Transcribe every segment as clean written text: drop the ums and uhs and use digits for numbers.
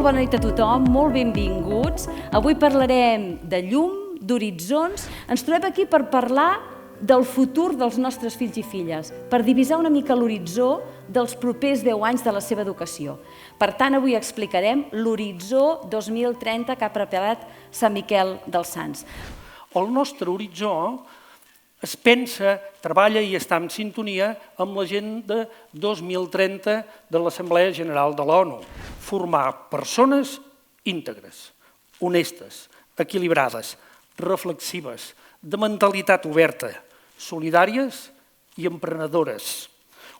Molt bona nit a tothom, molt benvinguts. Avui parlarem de llum, d'horitzons. Ens trobem aquí per parlar del futur dels nostres fills i filles, per divisar una mica l'horitzó dels propers 10 anys de la seva educació. Per tant, avui explicarem l'horitzó 2030 que ha preparat Sant Miquel dels Sants. El nostre horitzó es pensa, treballa i està en sintonia amb l'Agenda 2030 de l'Assemblea General de l'ONU. Formar persones íntegres, honestes, equilibrades, reflexives, de mentalitat oberta, solidàries i emprenedores.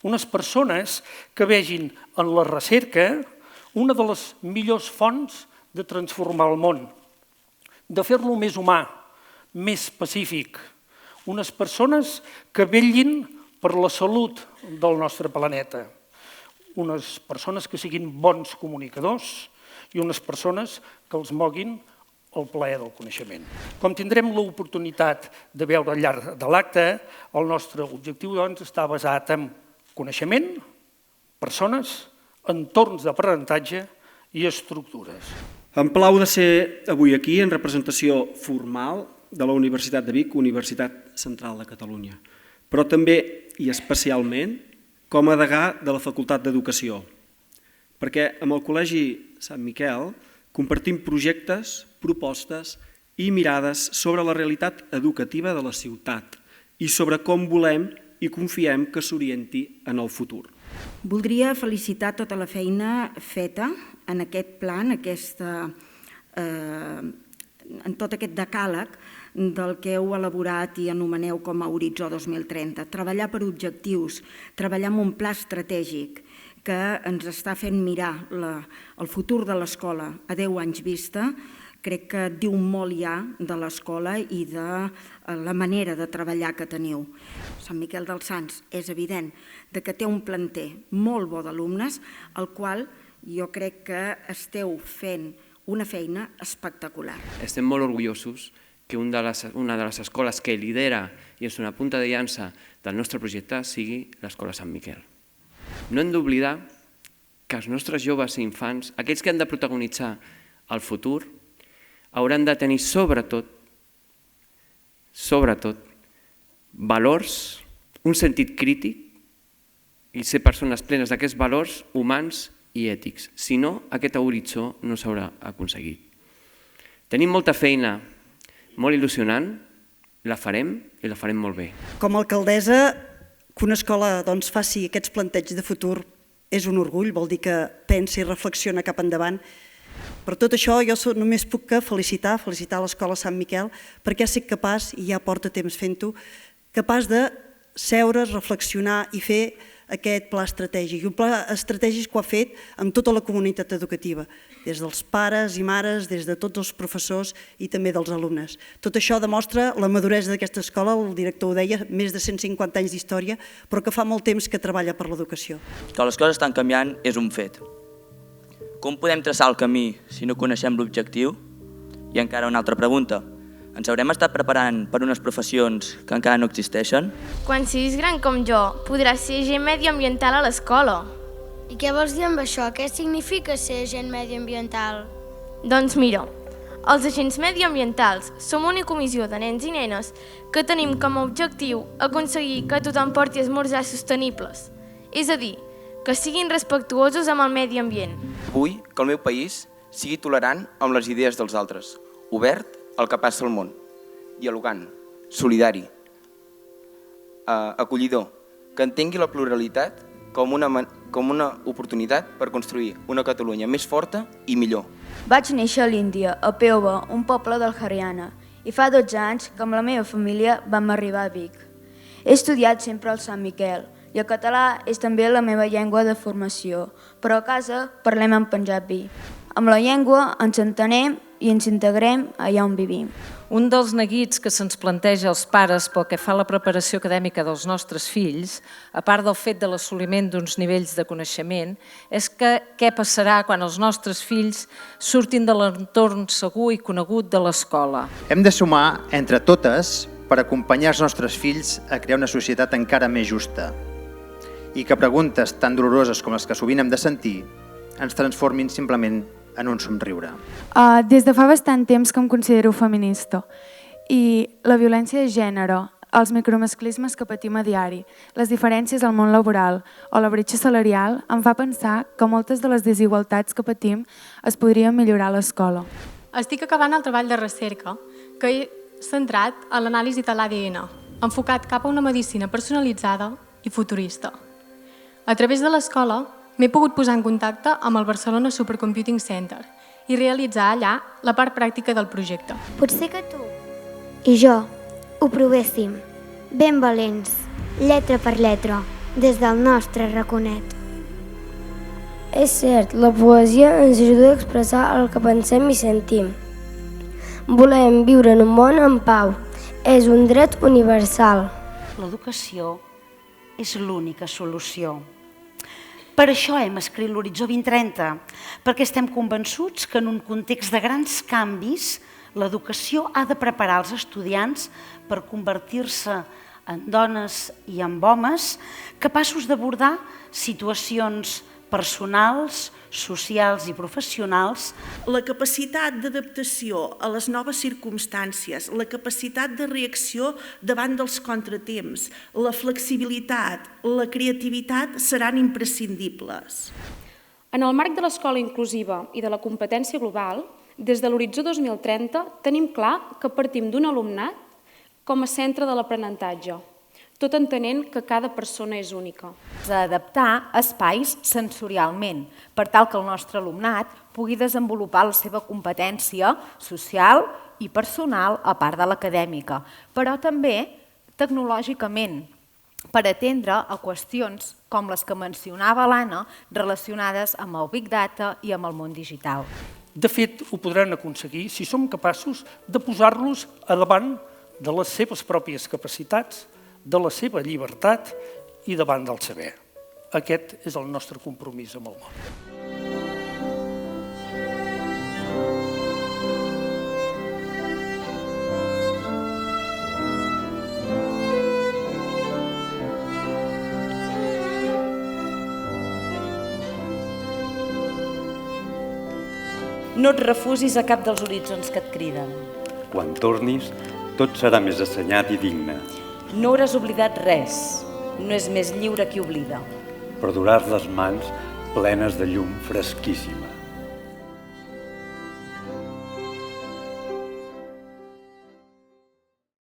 Unes persones que vegin en la recerca una de les millors fonts de transformar el món, de fer-lo més humà, més pacífic. Unes persones que vetllin per la salut del nostre planeta. Unes persones que siguin bons comunicadors i unes persones que els moguin el plaer del coneixement. Com tindrem l'oportunitat de veure al llarg de l'acte, el nostre objectiu està basat en coneixement, persones, entorns d'aprenentatge i estructures. Em plau de ser avui aquí en representació formal de la Universitat de Vic, Universitat Central de Catalunya, però també i especialment com a degà de la Facultat d'Educació, perquè amb el Col·legi Sant Miquel compartim projectes, propostes i mirades sobre la realitat educativa de la ciutat i sobre com volem i confiem que s'orienti en el futur. Voldria felicitar tota la feina feta en aquest plan, en tot aquest decàleg del que heu elaborat i anomeneu com a Horitzó 2030. Treballar per objectius, treballar amb un pla estratègic que ens està fent mirar el futur de l'escola a 10 anys vista, crec que diu molt ja de l'escola i de la manera de treballar que teniu. Sant Miquel dels Sants és evident que té un planter molt bo d'alumnes, al qual jo crec que esteu fent una feina espectacular. Estem molt orgullosos que una de les escoles que lidera i és una punta de llança del nostre projecte sigui l'Escola Sant Miquel. No hem d'oblidar que els nostres joves i infants, aquells que han de protagonitzar el futur, hauran de tenir sobretot, valors, un sentit crític i ser persones plenes d'aquests valors humans i ètics. Si no, aquest horitzó no s'haurà aconseguit. Tenim molta feina, molt il·lusionant, la farem i la farem molt bé. Com a alcaldessa, que una escola faci aquests planteigs de futur és un orgull, vol dir que pensa i reflexiona cap endavant. Per tot això, jo només puc felicitar l'Escola Sant Miquel perquè ha sigut capaç, i ja porta temps fent-ho, capaç de seure's, reflexionar i fer aquest pla estratègic. Un pla estratègic que ho ha fet amb tota la comunitat educativa, des dels pares i mares, des de tots els professors i també dels alumnes. Tot això demostra la maduresa d'aquesta escola, el director ho deia, més de 150 anys d'història, però que fa molt temps que treballa per l'educació. Que les coses estan canviant és un fet. Com podem traçar el camí si no coneixem l'objectiu? I encara una altra pregunta. Ens haurem estat preparant per unes professions que encara no existeixen? Quan siguis gran com jo, podràs ser agent medioambiental a l'escola. I què vols dir amb això? Què significa ser agent medioambiental? Doncs mira, els agents medioambientals som una comissió de nens i nenes que tenim com a objectiu aconseguir que tothom porti esmorzars sostenibles. És a dir, que siguin respectuosos amb el medi ambient. Vull que el meu país sigui tolerant amb les idees dels altres, obert al que passa al món, dialogant, solidari, acollidor, que entengui la pluralitat com una oportunitat per construir una Catalunya més forta i millor. Vaig néixer a l'Índia, a Peoba, un poble del Haryana, i fa 12 anys que amb la meva família vam arribar a Vic. He estudiat sempre al Sant Miquel, i el català és també la meva llengua de formació, però a casa parlem en panjabi. Amb la llengua ens entenem i ens integrem allà on vivim. Un dels neguits que se'ns planteja als pares pel que fa a la preparació acadèmica dels nostres fills, a part del fet de l'assoliment d'uns nivells de coneixement, és que què passarà quan els nostres fills surtin de l'entorn segur i conegut de l'escola. Hem de sumar entre totes per acompanyar els nostres fills a crear una societat encara més justa i que preguntes tan doloroses com les que sovint hem de sentir ens transformin simplement en un somriure. Des de fa bastant temps que em considero feminista i la violència de gènere, els micromasclismes que patim a diari, les diferències al món laboral o la bretxa salarial em fa pensar que moltes de les desigualtats que patim es podrien millorar a l'escola. Estic acabant el treball de recerca que he centrat en l'anàlisi de l'ADN, enfocat cap a una medicina personalitzada i futurista. A través de l'escola m'he pogut posar en contacte amb el Barcelona Supercomputing Center i realitzar allà la part pràctica del projecte. Potser que tu i jo ho provéssim, ben valents, lletra per lletra, des del nostre raconet. És cert, la poesia ens ajuda a expressar el que pensem i sentim. Volem viure en un món en pau. És un dret universal. L'educació és l'única solució. Per això hem escrit l'Horitzó 2030, perquè estem convençuts que en un context de grans canvis l'educació ha de preparar els estudiants per convertir-se en dones i en homes capaços d'abordar situacions personals, socials i professionals. La capacitat d'adaptació a les noves circumstàncies, la capacitat de reacció davant dels contratemps, la flexibilitat, la creativitat seran imprescindibles. En el marc de l'escola inclusiva i de la competència global, des de l'Horitzó 2030 tenim clar que partim d'un alumnat com a centre de l'aprenentatge, tot entenent que cada persona és única. Adaptar espais sensorialment, per tal que el nostre alumnat pugui desenvolupar la seva competència social i personal a part de l'acadèmica, però també tecnològicament, per atendre a qüestions com les que mencionava l'Anna relacionades amb el Big Data i amb el món digital. De fet, ho podran aconseguir si som capaços de posar-los a davant de les seves pròpies capacitats, de la seva llibertat i davant del saber. Aquest és el nostre compromís amb el món. No et refusis a cap dels horitzons que et criden. Quan tornis, tot serà més assenyat i digne. No hauràs oblidat res. No és més lliure qui oblida. Però duràs les mans plenes de llum fresquíssima.